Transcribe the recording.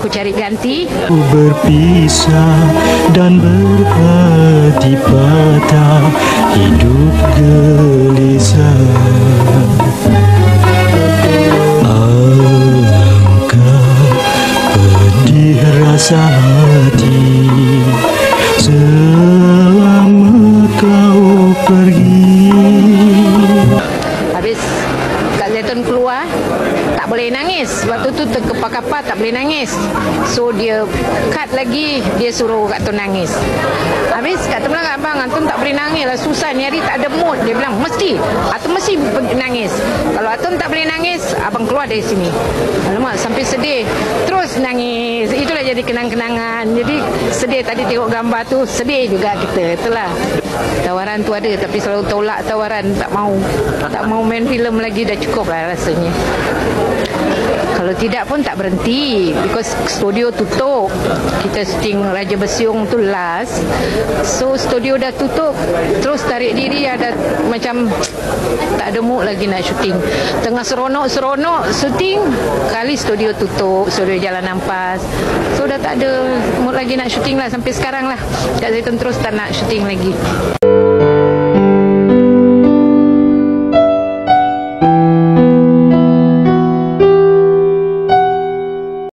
Ku cari ganti. Berpisah dan berhati patah, hidup gelisah. Alangkah pedih rasa hati selama kau pergi. Habis Kak Zaitun keluar, tak boleh nangis. Waktu tu terkepar-kapar, tak boleh nangis. So dia cut lagi, dia suruh Kak Tun nangis. Habis Kak Tun bilang, abang, Atun tak boleh nangis lah, susah ni hari tak ada mood. Dia bilang, mesti Atun mesti nangis. Kalau Atun tak boleh nangis, abang keluar dari sini. Alamak, sampai sedih. Terus nangis. Itulah jadi kenang-kenangan. Jadi sedih tadi tengok gambar tu, sedih juga kita. Itulah. Tawaran tu ada, tapi selalu tolak tawaran. Tak mau main filem lagi, dah cukup lah rasanya. Kalau tidak pun tak berhenti, because studio tutup. Kita syuting Raja Bersiung tu last, so studio dah tutup. Terus tarik diri, ada macam tak ada mood lagi nak syuting. Tengah seronok syuting, kali studio tutup, studio Jalan Ampas. So dah tak ada mood lagi nak syuting lah sampai sekarang lah. Kak Zaitun terus tak nak syuting lagi.